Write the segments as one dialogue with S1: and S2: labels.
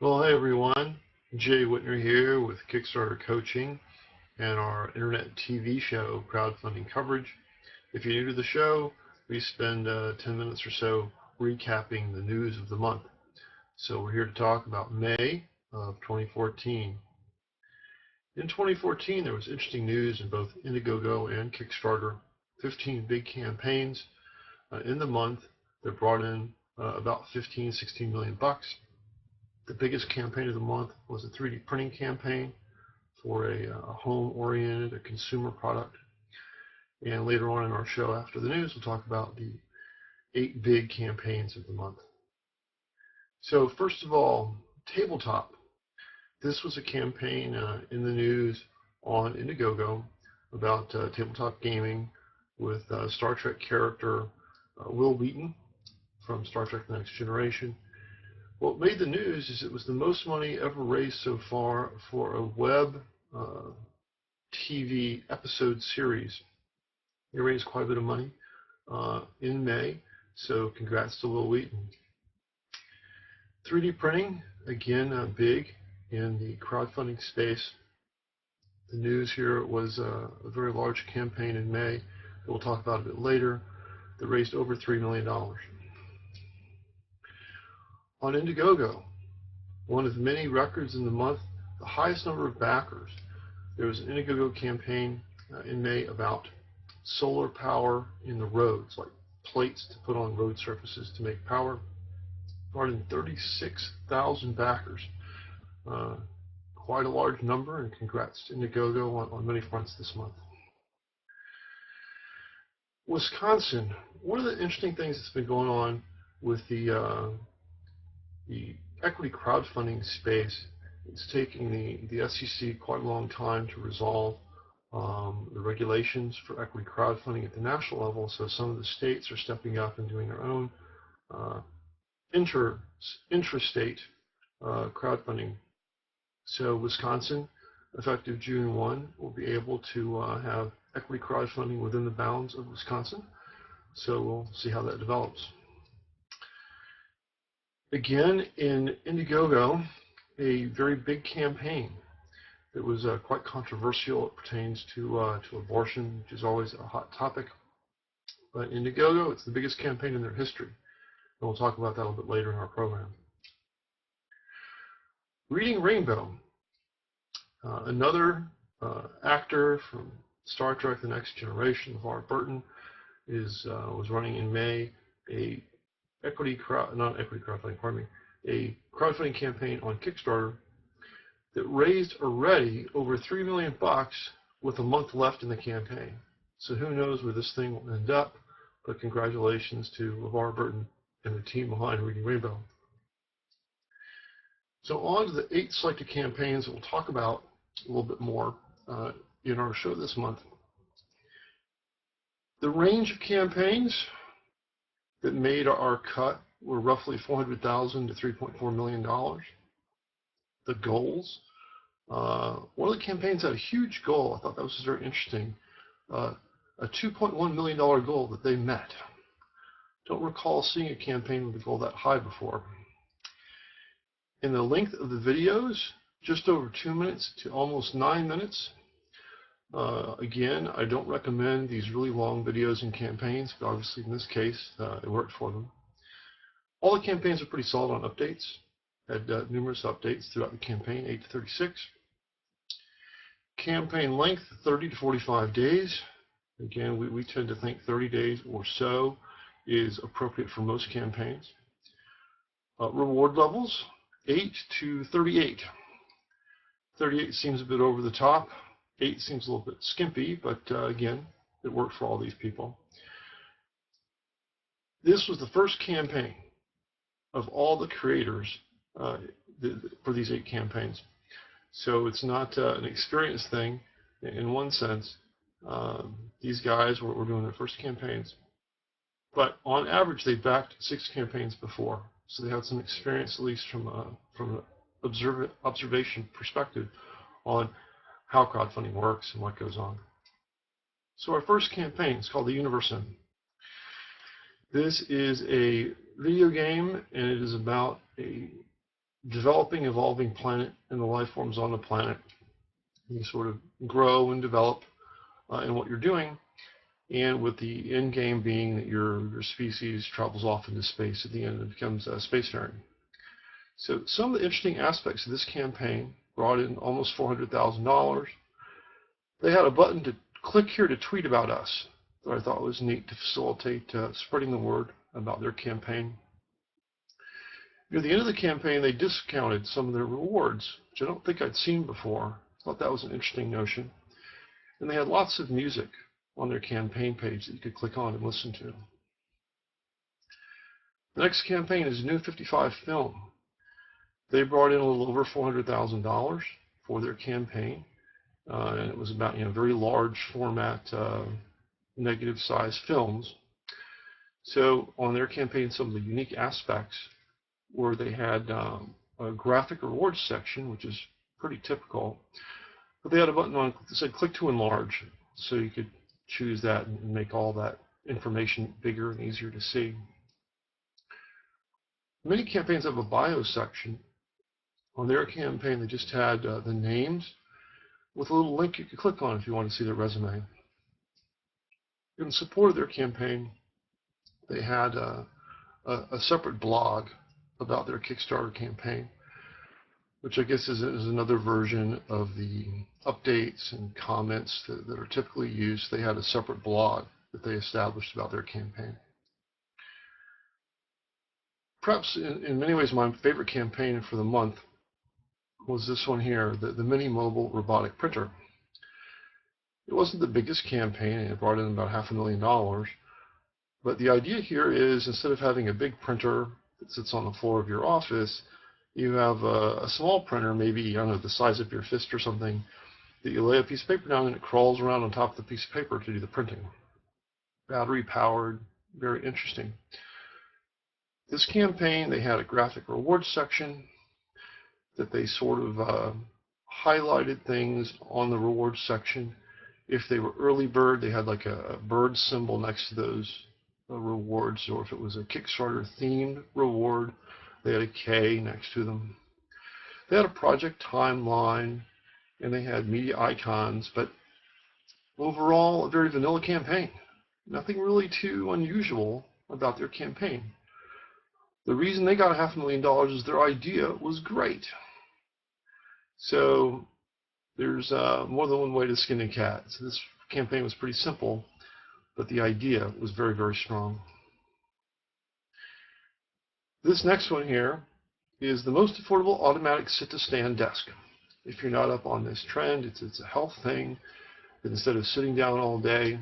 S1: Well, hey everyone, Jay Whitner here with Kickstarter Coaching and our internet TV show, Crowdfunding Coverage. If you're new to the show, we spend 10 minutes or so recapping the news of the month. So we're here to talk about May of 2014. In 2014, there was interesting news in both Indiegogo and Kickstarter. 15 big campaigns in the month that brought in about 16 million bucks. The biggest campaign of the month was a 3D printing campaign for a home-oriented, a consumer product. And later on in our show, after the news, we'll talk about the 8 big campaigns of the month. So first of all, Tabletop. This was a campaign in the news on Indiegogo about tabletop gaming with Star Trek character Wil Wheaton from Star Trek The Next Generation. What made the news is it was the most money ever raised so far for a web TV episode series. They raised quite a bit of money in May, so congrats to Wil Wheaton. 3D printing, again, big in the crowdfunding space. The news here was a very large campaign in May that we'll talk about a bit later that raised over $3 million. On Indiegogo, one of many records in the month, the highest number of backers. There was an Indiegogo campaign in May about solar power in the roads, like plates to put on road surfaces to make power. Brought in 36,000 backers. Quite a large number, and congrats to Indiegogo on many fronts this month. Wisconsin, one of the interesting things that's been going on with the equity crowdfunding space, it's taking the SEC quite a long time to resolve the regulations for equity crowdfunding at the national level, so some of the states are stepping up and doing their own intrastate crowdfunding. So Wisconsin, effective June 1, will be able to have equity crowdfunding within the bounds of Wisconsin, so we'll see how that develops. Again, in Indiegogo, a very big campaign that was quite controversial. It pertains to abortion, which is always a hot topic. But Indiegogo, it's the biggest campaign in their history. And we'll talk about that a little bit later in our program. Reading Rainbow, another actor from Star Trek The Next Generation, LeVar Burton, was running in May a crowdfunding campaign on Kickstarter that raised already over $3 million with a month left in the campaign. So who knows where this thing will end up, but congratulations to LeVar Burton and the team behind Reading Rainbow. So on to the 8 selected campaigns that we'll talk about a little bit more in our show this month. The range of campaigns that made our cut were roughly $400,000 to $3.4 million. The goals, one of the campaigns had a huge goal. I thought that was very interesting. A $2.1 million goal that they met. Don't recall seeing a campaign with a goal that high before. In the length of the videos, just over 2 minutes to almost 9 minutes. Again, I don't recommend these really long videos in campaigns, but obviously in this case, it worked for them. All the campaigns are pretty solid on updates. Had numerous updates throughout the campaign, 8 to 36. Campaign length, 30 to 45 days. Again, we tend to think 30 days or so is appropriate for most campaigns. Reward levels, 8 to 38. 38 seems a bit over the top. 8 seems a little bit skimpy, but again, it worked for all these people. This was the first campaign of all the creators for these 8 campaigns. So it's not an experience thing in one sense. These guys were doing their first campaigns. But on average, they backed 6 campaigns before. So they had some experience, at least from an observation perspective, on how crowdfunding works and what goes on. So our first campaign is called The Universe In. This is a video game, and it is about a developing, evolving planet and the life forms on the planet. You sort of grow and develop in what you're doing, and with the end game being that your species travels off into space at the end and becomes spacefaring. So some of the interesting aspects of this campaign brought in almost $400,000. They had a button to click here to tweet about us that I thought was neat to facilitate spreading the word about their campaign. Near the end of the campaign, they discounted some of their rewards, which I don't think I'd seen before. I thought that was an interesting notion. And they had lots of music on their campaign page that you could click on and listen to. The next campaign is New 55 Film. They brought in a little over $400,000 for their campaign, and it was about very large format, negative size films. So on their campaign, some of the unique aspects were they had a graphic rewards section, which is pretty typical, but they had a button on that said click to enlarge, so you could choose that and make all that information bigger and easier to see. Many campaigns have a bio section. On their campaign, they just had the names with a little link you could click on if you want to see their resume. In support of their campaign, they had a separate blog about their Kickstarter campaign, which I guess is another version of the updates and comments that are typically used. They had a separate blog that they established about their campaign. Perhaps in many ways my favorite campaign for the month was this one here, the Mini Mobile Robotic Printer. It wasn't the biggest campaign, and it brought in about $500,000, but the idea here is instead of having a big printer that sits on the floor of your office, you have a small printer, maybe, I don't know, the size of your fist or something, that you lay a piece of paper down and it crawls around on top of the piece of paper to do the printing. Battery powered, very interesting. This campaign, they had a graphic rewards section that they sort of highlighted things on the rewards section. If they were early bird, they had like a bird symbol next to those rewards, or if it was a Kickstarter themed reward, they had a K next to them. They had a project timeline, and they had media icons, but overall, a very vanilla campaign. Nothing really too unusual about their campaign. The reason they got $500,000 is their idea was great. So there's more than one way to skin a cat. So this campaign was pretty simple, but the idea was very, very strong. This next one here is the most affordable automatic sit-to-stand desk. If you're not up on this trend, it's a health thing. That instead of sitting down all day,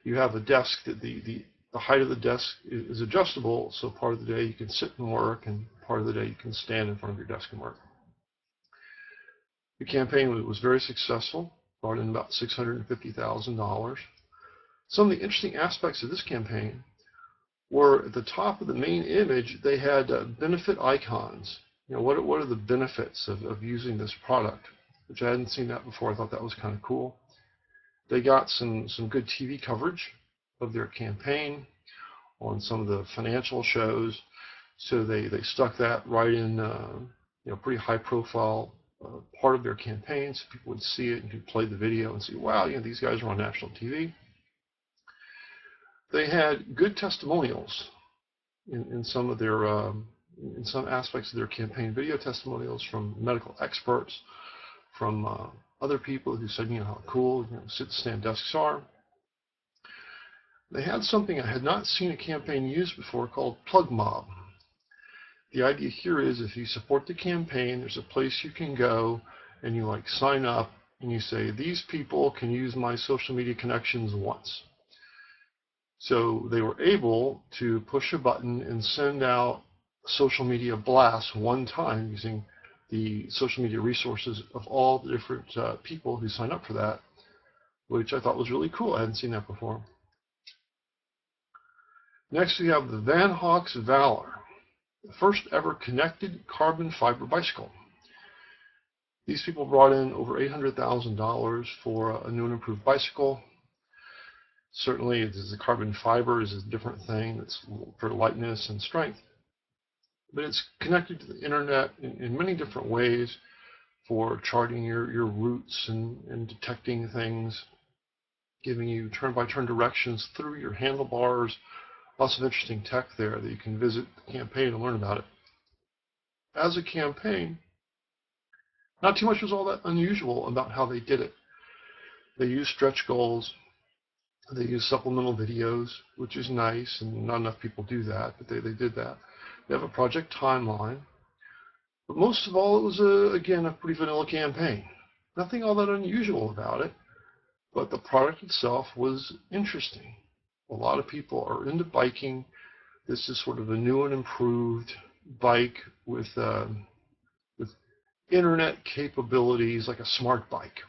S1: you have a desk that the height of the desk is adjustable, so part of the day you can sit and work, and part of the day you can stand in front of your desk and work. The campaign was very successful, brought in about $650,000. Some of the interesting aspects of this campaign were at the top of the main image, they had benefit icons. What are the benefits of using this product? Which I hadn't seen that before. I thought that was kind of cool. They got some good TV coverage of their campaign on some of the financial shows. So they stuck that right in pretty high profile part of their campaign, so people would see it and could play the video and see, wow, these guys are on national TV. They had good testimonials in some of their in some aspects of their campaign, video testimonials from medical experts, from other people who said, how cool sit-to-stand desks are. They had something I had not seen a campaign use before called Plug Mob. The idea here is if you support the campaign, there's a place you can go and you sign up and you say, these people can use my social media connections once. So they were able to push a button and send out social media blasts one time using the social media resources of all the different people who signed up for that, which I thought was really cool. I hadn't seen that before. Next we have the Van Hawk's Valor, the first ever connected carbon fiber bicycle. These people brought in over $800,000 for a new and improved bicycle. Certainly, the carbon fiber is a different thing. It's for lightness and strength. but it's connected to the internet in many different ways for charting your routes and detecting things, giving you turn-by-turn directions through your handlebars. Lots of interesting tech there that you can visit the campaign and learn about it. As a campaign, not too much was all that unusual about how they did it. They used stretch goals. They used supplemental videos, which is nice, and not enough people do that, but they did that. They have a project timeline. But most of all, it was, again, a pretty vanilla campaign. Nothing all that unusual about it, but the product itself was interesting. A lot of people are into biking. This is sort of a new and improved bike with internet capabilities, like a smart bike.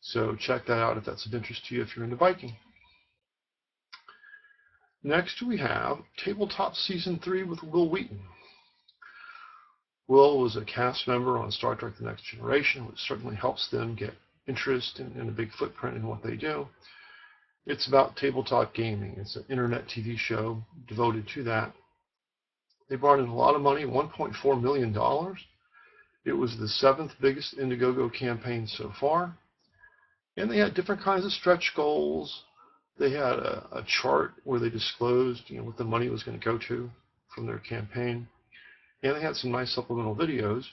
S1: So check that out if that's of interest to you if you're into biking. Next we have Tabletop Season 3 with Wil Wheaton. Will was a cast member on Star Trek The Next Generation, which certainly helps them get interest and a big footprint in what they do. It's about tabletop gaming. It's an internet TV show devoted to that. They brought in a lot of money, $1.4 million. It was the 7th biggest Indiegogo campaign so far. And they had different kinds of stretch goals. They had a chart where they disclosed, what the money was going to go to from their campaign. And they had some nice supplemental videos.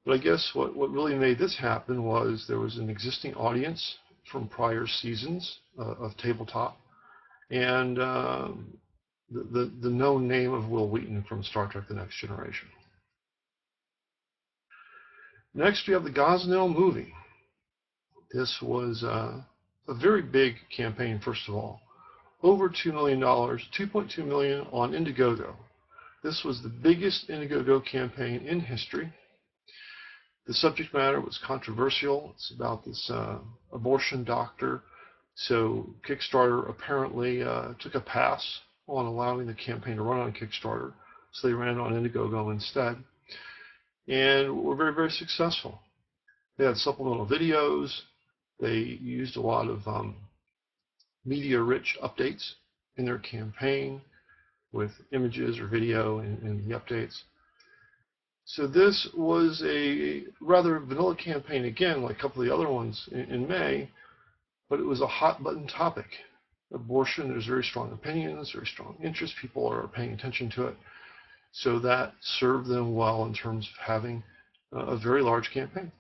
S1: But I guess what really made this happen was there was an existing audience from prior seasons of tabletop, and the known name of Wil Wheaton from Star Trek The Next Generation. Next, we have the Gosnell movie. This was a very big campaign, first of all. Over $2 million, $2.2 million on Indiegogo. This was the biggest Indiegogo campaign in history. The subject matter was controversial. It's about this abortion doctor. So Kickstarter apparently took a pass on allowing the campaign to run on Kickstarter. So they ran on Indiegogo instead. And were very, very successful. They had supplemental videos. They used a lot of media-rich updates in their campaign with images or video in the updates. So this was a rather vanilla campaign, again, like a couple of the other ones in May, but it was a hot-button topic. Abortion, there's very strong opinions, very strong interest. People are paying attention to it. So that served them well in terms of having a very large campaign.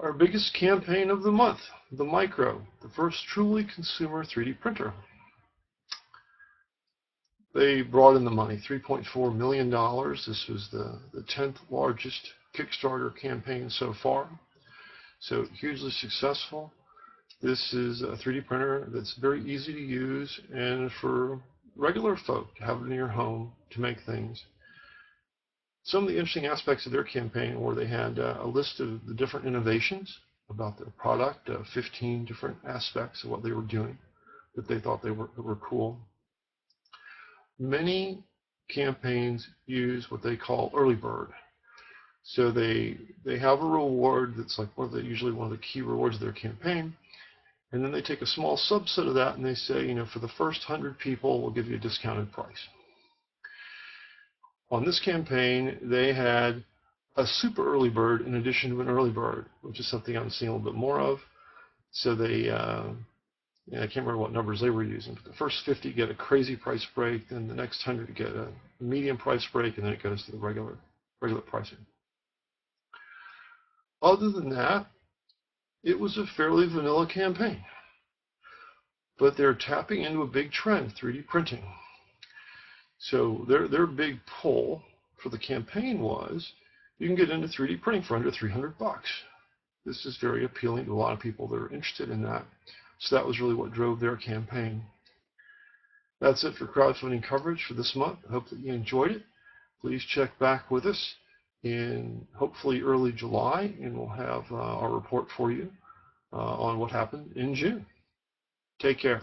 S1: Our biggest campaign of the month, the Micro, the first truly consumer 3D printer. They brought in the money, $3.4 million. This was the 10th largest Kickstarter campaign so far. So hugely successful. This is a 3D printer that's very easy to use and for regular folk to have it in your home to make things. Some of the interesting aspects of their campaign were they had a list of the different innovations about their product, 15 different aspects of what they were doing that they thought were cool. Many campaigns use what they call early bird. So they have a reward that's like usually one of the key rewards of their campaign, and then they take a small subset of that and they say, for the first 100 people, we'll give you a discounted price. On this campaign, they had a super early bird in addition to an early bird, which is something I'm seeing a little bit more of. So they, I can't remember what numbers they were using, but the first 50 get a crazy price break, then the next 100 get a medium price break, and then it goes to the regular pricing. Other than that, it was a fairly vanilla campaign. But they're tapping into a big trend, 3D printing. So their big pull for the campaign was you can get into 3D printing for under $300. This is very appealing to a lot of people that are interested in that. So that was really what drove their campaign. That's it for crowdfunding coverage for this month. I hope that you enjoyed it. Please check back with us in hopefully early July, and we'll have our report for you on what happened in June. Take care.